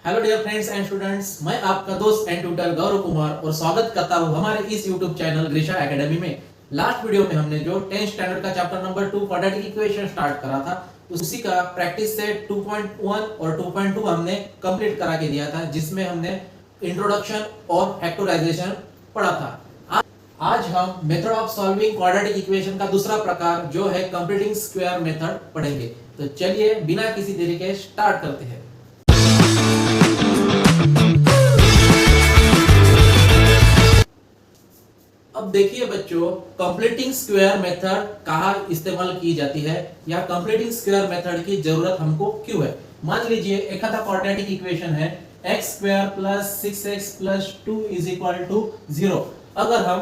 Hello dear friends and students, मैं आपका दोस्त एंड ट्यूटर गौरव कुमार और स्वागत करता हूं हमारे इस YouTube चैनल ग्रीशा एकेडमी में। लास्ट वीडियो में हमने जो 10th स्टैंडर्ड का chapter number 2 quadratic equation start करा था, उसी का प्रैक्टिस से 2.1 और 2.2 हमने कंप्लीट करा के दिया था, जिसमें हमने इंट्रोडक्शन और फैक्टराइजेशन पढ़ा था। आज हम method of solving quadratic equation का दूसरा प्रकार जो है कंप्लीटिंग स्क्वायर मेथड पढ़ेंगे। तो चलिए बिना किसी देरी के स्टार्ट करते हैं। अब देखिए बच्चों, कंप्लीटिंग स्क्वायर मेथड कहाँ इस्तेमाल की जाती है या कंप्लीटिंग स्क्वायर मेथड की जरूरत हमको क्यों है। मान लीजिए एक आधा क्वाड्रेटिक इक्वेशन है x square plus 6x plus 2 is equal to 0। अगर हम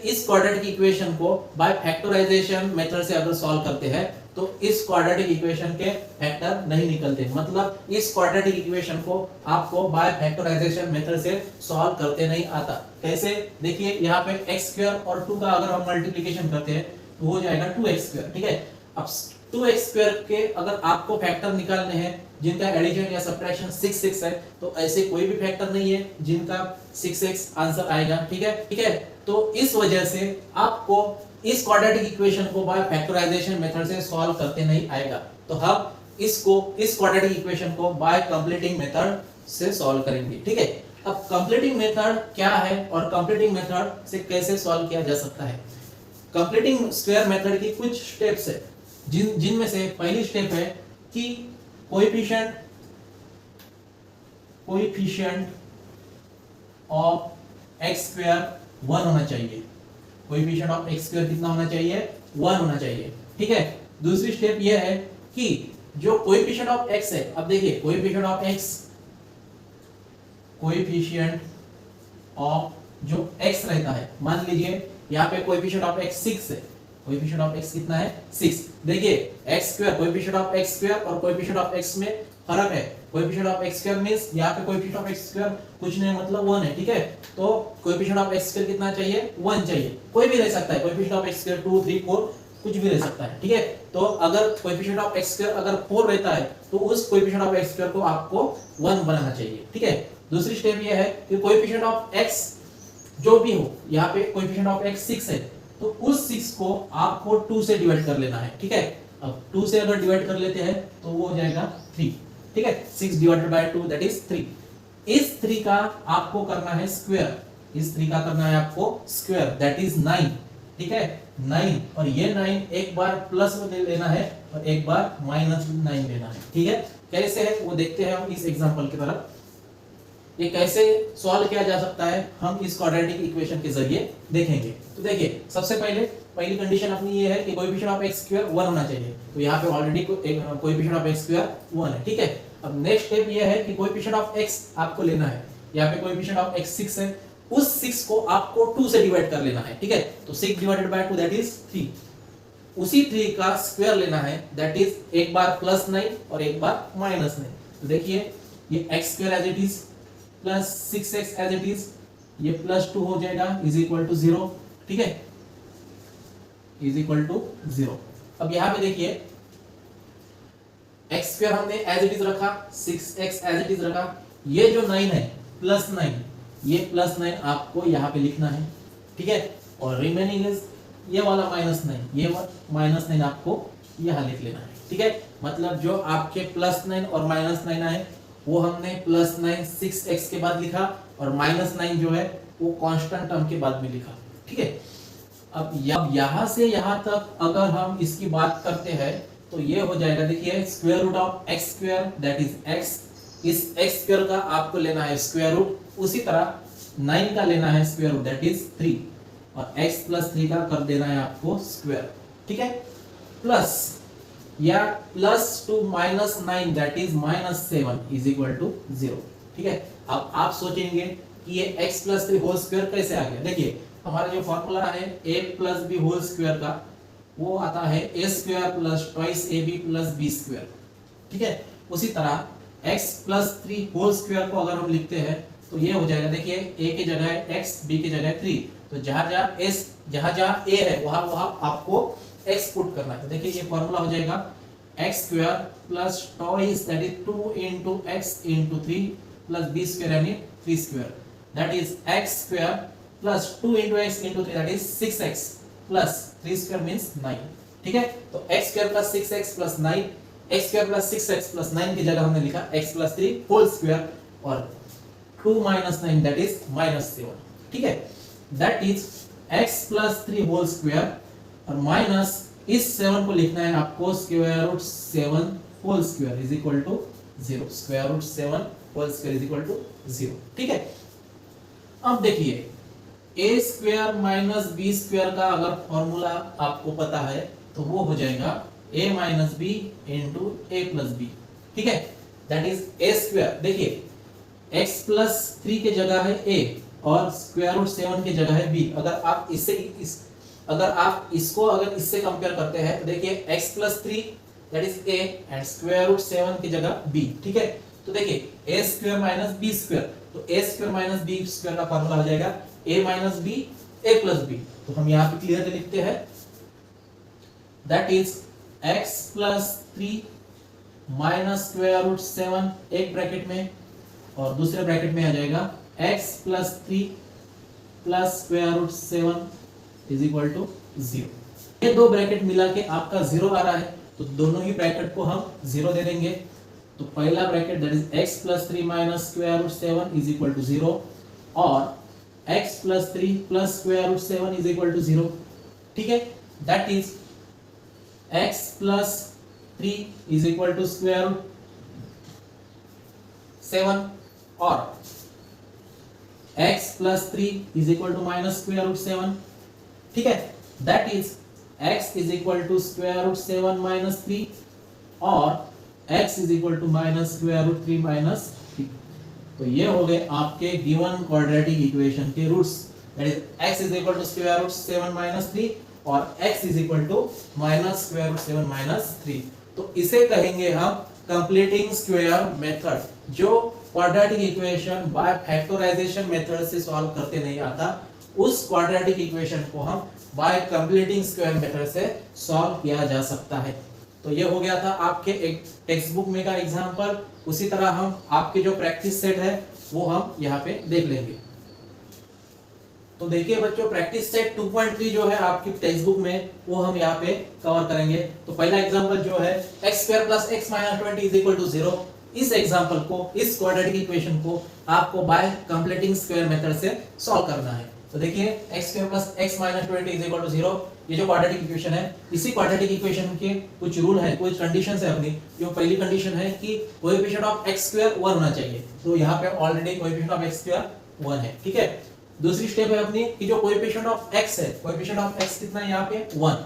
इस क्वाड्रेटिक इक्वेशन को बाय फैक्टराइजेशन मेथड से अगर सॉल्व करते हैं तो इस क्वाड्रेटिक इक्वेशन के फैक्टर नहीं निकलते। मतलब इस क्वाड्रेटिक इक्वेशन को आपको बाय फैक्टराइजेशन मेथड से सॉल्व करते नहीं आता। कैसे? देखिए यहाँ पे x स्क्वायर और 2 का अगर हम मल्टीप्लिकेशन करते हैं तो हो जाएगा 2x स्क्वायर। ठीक है, अब 2x स्क्वायर के अगर आपको फैक्टर निकालने हैं जिनका एडिशन या सब्ट्रैक्शन 6 है, तो ऐसे कोई भी फैक्टर नहीं है जिनका 6x आंसर आएगा। ठीक है, तो इस वजह से आपको इस क्वाड्रेटिक इक्वेशन को बाय फैक्टराइजेशन मेथड से सॉल्व करते नहीं आएगा। तो हम इस क्वाड्रेटिक इक्वेशन को बाय कंप्लीटिंग मेथड से सॉल्व करेंगे। ठीक है, अब कंप्लीटिंग मेथड क्या है और कंप्लीटिंग मेथड से कैसे सॉल्व किया जा सकता है। कंप्लीटिंग स्क्वायर मेथड की कुछ स्टेप्स है, जिनमें से पहली स्टेप है कि कोएफिशिएंट ऑफ x स्क्वायर 1 होना चाहिए। कोएफिशिएंट ऑफ x स्क्वायर कितना होना चाहिए? 1 होना चाहिए। ठीक है, दूसरी स्टेप यह है कि जो कोएफिशिएंट ऑफ x है, अब देखिए कोएफिशिएंट ऑफ जो x रहता है, मान लीजिए यहाँ पे कोएफिशिएंट ऑफ x 6 है। कोएफिशिएंट ऑफ x कितना है? 6। देखिए x square, coefficient of x square और कोएफिशिएंट ऑफ x में फर्क है। Coefficient of x square means यहाँ पे कोएफिशिएंट ऑफ x स्क्वायर कुछ नहीं मतलब 1 है। ठीक है, तो कोएफिशिएंट ऑफ x स्क्वायर कितना चाहिए? 1 चाहिए। कोई भी रह सकता है, कोएफिशिएंट ऑफ x स्क्वायर 2 3 4 कुछ भी रह सकता है। ठीक है, तो अगर कोएफिशिएंट ऑफ x स्क्वायर अगर 4 रहता है तो उस कोएफिशिएंट ऑफ x स्क्वायर को आपको 1 बनाना चाहिए। ठीक है, दूसरी स्टेप यह है कि कोएफिशिएंट ऑफ x जो भी हो, यहाँ पे कोएफिशिएंट ऑफ x 6 है, तो उस 6 को आपको 2 से डिवाइड कर लेना है। ठीक है, अब 2 से अगर डिवाइड कर लेते हैं तो वो हो जाएगा 3। ठीक है, 6 डिवाइडेड बाय 2 दैट इज 3। इस 3 का आपको करना है स्क्वायर, इस 3 का करना है आपको स्क्वायर दैट इज 9। ठीक है, 9, और ये 9 एक बार प्लस में लेना है और एक बार माइनस 9 लेना है। ठीक है, कैसे है वो देखते हैं हम इस एग्जांपल की तरफ। ये कैसे सॉल्व किया जा सकता है हम इस क्वाड्रेटिक इक्वेशन के जरिए देखेंगे। तो देखिए, सबसे पहली कंडीशन अपनी ये है कि कोएफिशिएंट ऑफ x स्क्वायर 1 होना चाहिए। तो यहाँ पे already coefficient of x square 1 है। ठीक है, अब नेक्स्ट स्टेप ये है कि कोएफिशिएंट ऑफ x आपको लेना है। यहाँ पे कोएफिशिएंट ऑफ x 6 है, उस 6 को आपको 2 से डिवाइड कर लेना है। ठीक है, तो 6 डिवाइडेड बाय 2 दैट इज 3। उसी 3 का स्क्वायर लेना है दैट इज एक बार प्लस 9 और एक बार माइनस 9। तो देखिए ये x square as it is plus 6x as it is, ये प्लस 2 हो जाएगा इज इक्वल टू 0। ठीक है, इज इक्वल टू 0। अब यहां पे देखिए x स्क्वायर हमने एज इट इज रखा, 6x एज इट इज रखा, ये जो 9 है प्लस 9, ये प्लस 9 आपको यहां पे लिखना है। ठीक है, और रिमेनिंग इज ये वाला माइनस 9, ये माइनस 9 आपको यहां लिख लेना है। ठीक है, मतलब जो आपके प्लस 9 और माइनस 9 आए वो हमने प्लस 9 6x के बाद लिखा और माइनस 9 जो है वो कांस्टेंट टर्म के बाद में लिखा। ठीक है, अब यहां से यहां तक अगर हम इसकी बात करते हैं तो ये हो जाएगा, देखिए square root of x square that is x। इस x स्क्वायर का आपको लेना है स्क्वायर रूट, उसी तरह 9 का लेना है स्क्वायर रूट दैट इज 3, और x प्लस 3 का कर देना है आपको स्क्वायर। ठीक है, प्लस या plus to minus 9 that is minus 7 is equal to 0। ठीक है, अब आप सोचेंगे कि ये x प्लस 3 होल स्क्वायर कैसे आ गया। देखिए हमारा जो फॉर्मूला है a plus b whole square का, वो आता है a square plus twice ab plus b square. ठीक है, उसी तरह x प्लस 3 होल स्क्वायर को अगर हम लिखते हैं तो ये हो जाएगा, देखिए a की जगह है x, b की जगह है 3, तो जहां जहां a है वहां आपको x पुट करना है। तो देखिए ये फॉर्मूला हो जाएगा x square plus twice that is 2 into x into 3 plus b square यानी 3 square that is x square plus 2 into x into 3 that is 6x plus 3 square means 9। ठीक है, तो x square plus 6x plus 9, x square plus 6x plus 9 की जगह हमने लिखा x plus 3 whole square और 2 minus 9 that is minus 7। ठीक है, that is x plus 3 whole square और माइनस इस 7 को लिखना है आपको square root 7 whole square is equal to 0। Square root 7 whole square is equal to 0। ठीक है, अब देखिए a square minus b square का अगर फॉर्मूला आपको पता है तो वो हो जाएगा a minus b into a plus b। ठीक है, दैट इज a स्क्वायर। देखिए x प्लस 3 की जगह है a और स्क्वायर रूट 7 की जगह है b। अगर आप इसको अगर इससे कंपेयर करते हैं तो देखिए x plus 3 that is a and square root 7 की जगह b। ठीक है, तो देखिए a square minus b square, तो a square minus b square का फार्मूला हो जाएगा a minus b a plus b। तो हम यहाँ पे क्लियरली लिखते हैं that is x plus 3 minus square root 7 एक ब्रैकेट में और दूसरे ब्रैकेट में आ जाएगा x plus 3 plus square root 7 is equal to 0। ये दो ब्रैकेट मिला के आपका 0 आ रहा है तो दोनों ही ब्रैकेट को हम 0 दे देंगे। तो पहला bracket that is x plus 3 minus square root 7 is equal to 0 और x plus 3 plus square root 7 is equal to 0। ठीक है, that is x plus 3 is equal to square root 7 और x plus 3 is equal to minus square root 7। ठीक है, that is x is equal to square root 7 minus 3 और x is equal to minus square root 3 minus 3। तो ये हो गए आपके given quadratic equation के roots, that is x is equal to square root 7 minus 3 और x is equal to minus square root 7 minus 3। तो इसे कहेंगे हम कंप्लीटिंग स्क्वायर मेथड, जो quadratic equation by factorization method से सॉल्व करते नहीं आता, उस क्वाड्रेटिक इक्वेशन को हम बाय कंप्लीटिंग स्क्वायर मेथड से सॉल्व किया जा सकता है। तो ये हो गया था आपके एक टेक्स्ट बुक में का एग्जांपल। उसी तरह हम आपके जो प्रैक्टिस सेट है वो हम यहाँ पे देख लेंगे। तो देखिए बच्चों, प्रैक्टिस सेट 2.3 जो है आपकी टेक्स्ट बुक में वो हम यहाँ पे कवर करेंगे। तो पहला एग्जांपल जो है x square plus x minus 20 is equal to 0। इस एग्जांपल को, इस क्वाड्रेटिक इक्वेशन को आपको बाय कंप्लीटिंग स्क्वायर मेथड से सॉल्व करना है। तो देखिए x square plus x minus 20 is equal to 0, ये जो क्वाड्रेटिक इक्वेशन है, इसी क्वाड्रेटिक इक्वेशन के कुछ रूल है, कुछ कंडीशंस है अपनी। जो पहली कंडीशन है कि कोएफिशिएंट ऑफ x स्क्वायर 1 होना चाहिए, तो यहाँ पे already coefficient of x square 1 है। ठीक है, दूसरी स्टेप है अपनी कि जो कोएफिशिएंट ऑफ x है, कोएफिशिएंट ऑफ x कितना है यहाँ पे 1,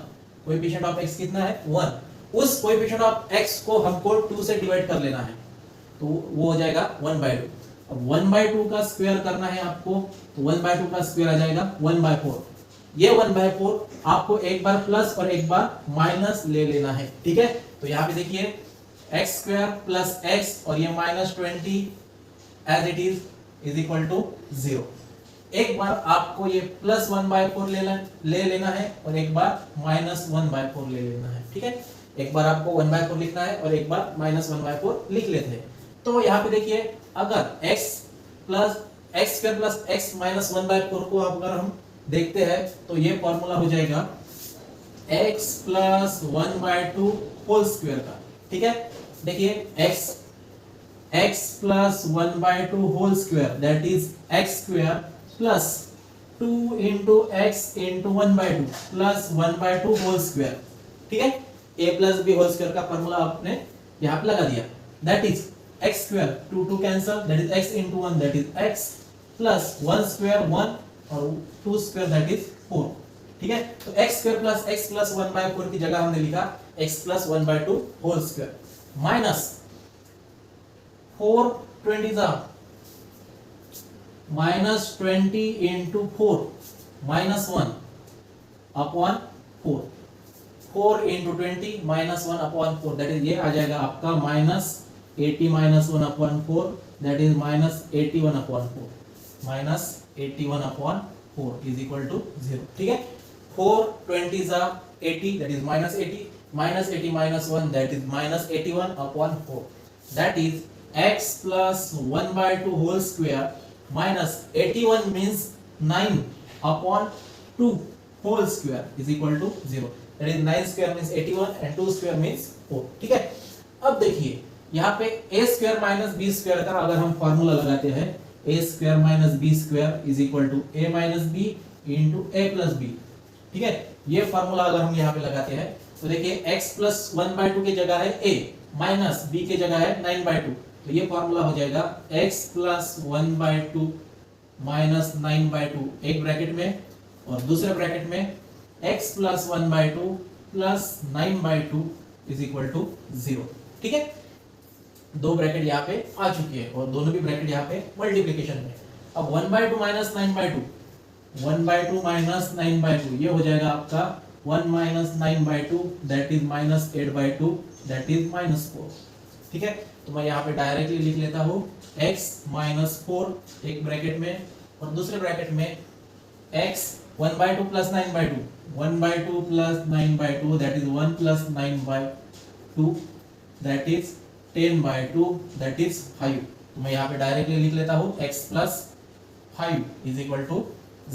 कोएफिशिएंट ऑफ x कितना है 1। उस कोएफिशिएंट ऑफ x को हमको 2 से डिवाइड कर लेना है, तो वो हो जाएगा 1/2। अब 1/2 का स्क्वायर करना है आपको, तो 1/2 का स्क्वायर आ जाएगा 1/4। ये 1/4 आपको एक बार प्लस और एक बार माइनस ले लेना है। ठीक है, तो यहाँ पे देखिए x स्क्वायर प्लस x और ये minus 20 as it is equal to 0। एक बार आपको ये प्लस 1/4 ले लेना है और एक बार माइनस 1/4 ले लेना है। ठीक है, एक बार आपको 1/4 लिखना है और एक बार माइनस 1/4 लिख लेते हैं। तो यहाँ पे देखिए अगर x square plus x minus 1/4 को अगर हम देखते हैं तो ये फॉर्मूला हो जाएगा x प्लस 1/2 होल स्क्वायर का। ठीक है, देखिए x plus 1/2 whole square that is x square plus 2 into x into 1/2 plus 1/2 whole square. ठीक है, a plus b whole square का फॉर्मूला आपने यहाँ पे लगा दिया, that is x square 2 cancel, that is x into 1 that is x plus 1 square 1 और 2 square that is 4। ठीक है, तो x square plus x plus 1/4 की जगह हमने लिखा x plus 1/2 whole square minus 4 20 minus 20 into 4 minus 1 upon 4, 4 into 20 minus 1 upon 4 that is ये आ जाएगा आपका minus 80 minus 1 upon 4 that is minus 81 upon 4, minus 81 upon 4 is equal to 0। ठीक है, 4 20 80 that is minus 80 minus 80 minus 1, that is minus 81 upon 4, that is x plus 1 by 2 whole square minus 81 means 9 upon 2 whole square is equal to 0, that is 9 square means 81 and 2 square means 4. ठीक है, अब देखिए यहाँ पे a square minus b square का अगर हम formula लगाते हैं, a square minus b square is equal to a minus b into a plus b. ठीक है, ये फॉर्मूला अगर हम यहाँ पे लगाते हैं तो देखिए x प्लस 1 बाय 2 की जगह है a माइनस b की जगह है 9 बाय 2, तो ये फॉर्मूला हो जाएगा x plus 1 by 2 minus 9 by 2 एक ब्रैकेट में, और दूसरे ब्रैकेट में x plus 1 by 2 plus 9 by 2 is equal to 0. ठीक है, दो ब्रैकेट यहाँ पे आ चुकी है और दोनों भी ब्रैकेट यहाँ पे मल्टीप्लिकेशन में. अब 1 by 2 minus 9 by 2, 1 by 2 minus 9 by 2, ये हो जाएगा आपका 1 minus 9 by 2 that is minus 8 by 2 that is minus 4. ठीक है, तो मैं यहाँ पे डायरेक्टली लिख लेता हूँ x माइनस 4 एक ब्रैकेट में और दूसरे ब्रैकेट में x 1 by 2 plus 9 by 2, 1 by 2 plus 9 by 2 that is 1 plus 9 by 2 that is 10 by 2 that is 5. तो मैं यहाँ पे डायरेक्टली लिख लेता हूँ x plus 5 is equal to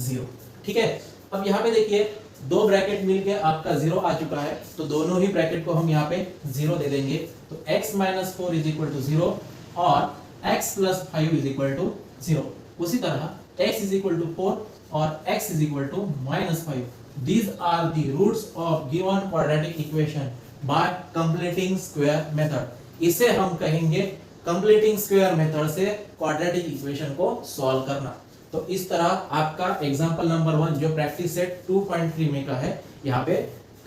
0. ठीक है, अब यहाँ पे देखिए दो ब्रैकेट मिलके आपका 0 आ चुका है, तो दोनों ही ब्रैकेट को हम यहाँ पे 0 दे देंगे, तो x minus 4 is equal to 0 और x plus 5 is equal to 0. उसी तरह x इज इक्वल टू 4 और x is equal to minus 5. These are the roots of given quadratic equation by completing square method. इसे हम कहेंगे completing square method से quadratic equation को solve करना. तो इस तरह आपका एग्जांपल नंबर 1 जो प्रैक्टिस सेट 2.3 में का है यहाँ पे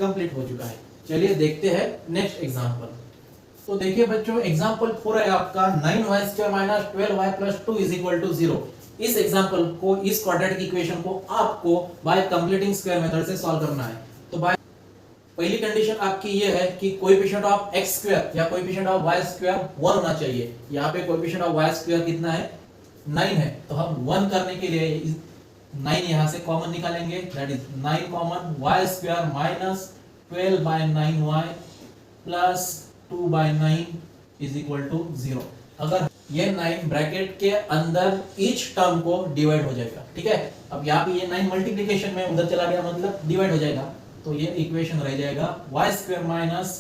कंप्लीट हो चुका है. चलिए देखते हैं नेक्स्ट एग्जांपल. तो देखिए बच्चों एग्जांपल 4 है आपका 9y² minus 12y plus 2 is equal to 0. इस एग्जांपल को, इस क्वाड्रेटिक इक्वेशन को आपको बाय कंप्लीटिंग स्क्वायर मेथड से सॉल्व करना है. तो बाय पहली कंडीशन आपकी ये है कि कोएफिशिएंट ऑफ x स्क्वायर या कोएफिशिएंट ऑफ y स्क्वायर 1 होना चाहिए. यहाँ पे कोएफिशिएंट ऑफ y स्क्वायर कितना है, 9 है, तो हम 1 करने के लिए 9 यहाँ से कॉमन निकालेंगे, that is 9 common y square minus 12 by 9y plus 2 by 9 is equal to 0. अगर ये 9 ब्रैकेट के अंदर ईच टर्म को डिवाइड हो जाएगा. ठीक है, अब यहाँ पे ये 9 मल्टीप्लिकेशन में उधर चला गया मतलब डिवाइड हो जाएगा, तो ये इक्वेशन रह जाएगा y square minus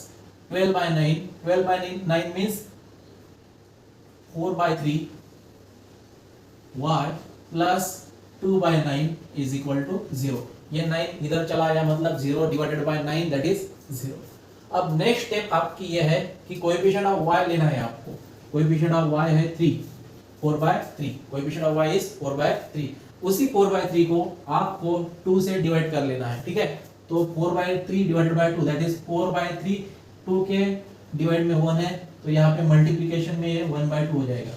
12 by 9, 12 by 9 means 4 by 3 y plus 2 by 9 is equal to 0. ये 9 इधर चला गया मतलब 0 डिवाइडेड बाय 9 दैट इज 0. अब नेक्स्ट स्टेप आपकी ये है कि कोएफिशिएंट ऑफ y लेना है आपको. कोएफिशिएंट ऑफ y है 3, 4 by 3. Coefficient of y is 4 by 3. उसी 4 बाय 3 को आपको 2 से डिवाइड कर लेना है. ठीक है, तो 4 by 3 divided by 2 that is 4 by 3. 2 के डिवाइड में 1 है, तो यहाँ पे मल्टीप्लिकेशन में ये 1 बाय 2 हो जाएगा.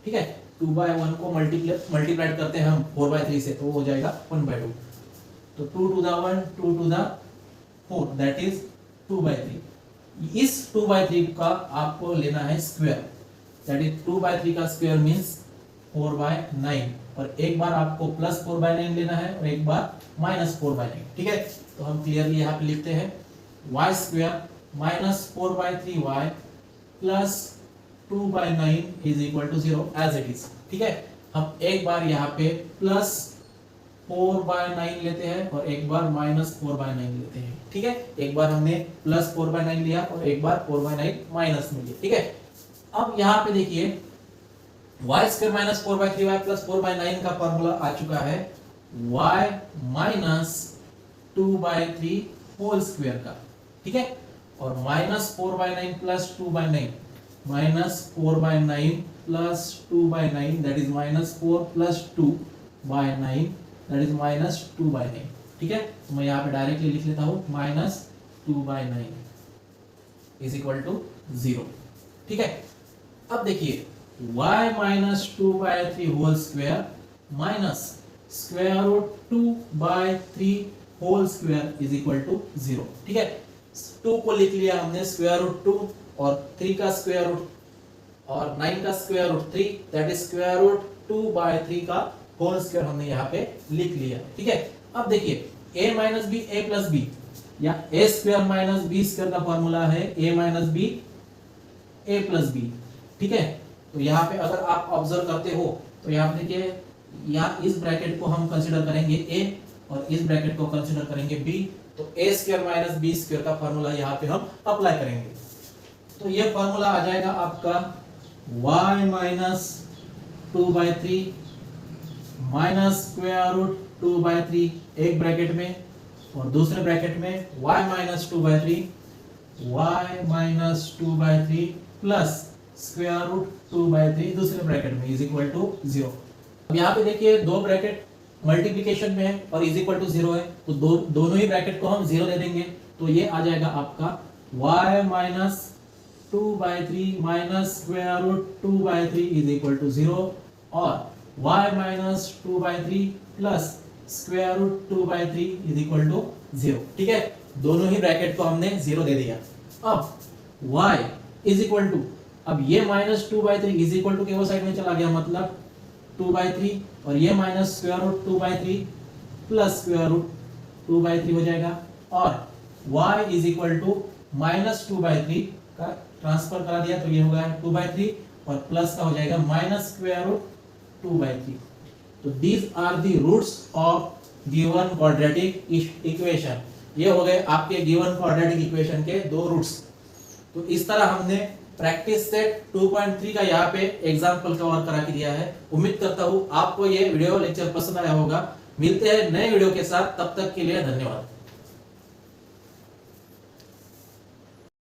ठीक है, 2 बाय 1 को मल्टीप्लाई करते हैं हम 4 बाय 3 से, तो हो जाएगा 1 बाय 2. तो 2 to the 1, 2 to the 4 that is 2 by 3. इस 2 बाय 3 का आपको लेना है स्क्वायर, दैट इज 2 बाय 3 का स्क्वायर मींस 4 बाय 9, और एक बार आपको प्लस 4 बाय 9 लेना है और एक बार माइनस 4 बाय 9. ठीक है, तो हम क्लियरली यहाँ पे लिखते हैं y square minus 4 by 3y plus 2 by 9 is equal to 0 as it is. ठीक है, हम एक बार यहाँ पे प्लस 4 बाय 9 लेते हैं और एक बार माइनस 4 बाय 9 लेते हैं. ठीक है, एक बार हमने प्लस 4 बाय 9 लिया और एक बार 4 बाय 9 माइनस में लिया. ठीक है, अब यहाँ पे देखिए y square minus 4 by 3y plus 4 by 9 का फॉर्मूला आ चुका है y minus 2 by 3 whole square का. ठीक है, और minus 4 by 9 plus 2 by 9, minus 4 by 9 plus 2 by 9 that is minus 4 plus 2 by 9 that is minus 2 by 9. ठीक है, तो मैं यहाँ पे डायरेक्टली लिख लेता हूँ minus 2 by 9 is equal to 0. ठीक है, अब देखिए y minus 2 by 3 whole square minus square root 2 by 3 whole square is equal to 0. ठीक है, 2 को लिख लिया हमने स्क्वायर रूट 2 और 3 का स्क्वायर रूट और 9 का square root 3 that is square root 2 by 3 का होल स्क्वायर हमने यहाँ पे लिख लिया. ठीक है, अब देखिए a minus b a plus b या ए स्क्वायर माइनस बी स्क्वायर का फॉर्मूला है ए माइनस बी ए प्लस बी। ठीक है, तो यहाँ पे अगर आप ऑब्जर्व करते हो तो यहाँ पे देखिए, यहाँ इस ब्रैकेट को हम कंसीडर करेंगे ए और इस ब्रैकेट को कंसीडर करेंगे बी। तो ए स्क्वायर माइनस बी स्क्वायर का फॉर्मूला यहाँ पे हम अप्लाई करेंगे। तो ये फॉर्मूला आ जाएगा आपका y minus 2/3 minus square root 2/3 एक ब्रैकेट में, और दूसरे ब्रैकेट में y minus 2/3 plus square root 2/3 दूसरे ब्रैकेट में इज इक्वल टू 0। अब यहाँ पे देखिए दो ब्रैकेट मल्टीप्लिकेशन में है और इज इक्वल टू 0 है, तो दोनों ही ब्रैकेट को हम 0 दे देंगे। तो ये आ जाएगा आपका y minus 2/3 minus square root 2/3 is equal to 0 और y minus 2/3 plus square root 2/3 is equal to 0। ठीक है, दोनों ही ब्रैकेट को हमने 0 दे दिया। अब y इज इक्वल टू, अब ये माइनस 2/3 इज इक्वल टू के वो साइड में चला गया, मतलब 2/3 और ये minus square root 2/3 plus square root 2/3 हो जाएगा, और y is equal to minus 2/3 का ट्रांसफर करा दिया तो ये होगा 2/3 और प्लस का हो जाएगा माइनस स्क्वायर रूट 2/3। तो these are the roots of given quadratic equation. ये हो गए आपके गिवन क्वाड्रेटिक इक्वेशन के दो रूट्स। तो इस तरह हमने प्रैक्टिस सेट 2.3 का यहाँ पे एग्जाम्पल कवर करा के दिया है। उम्मीद करता हूँ आपको ये वीडियो लेक्चर पसंद आया होगा। मिलते हैं नए वीडियो के साथ, तब तक के लिए धन्यवाद।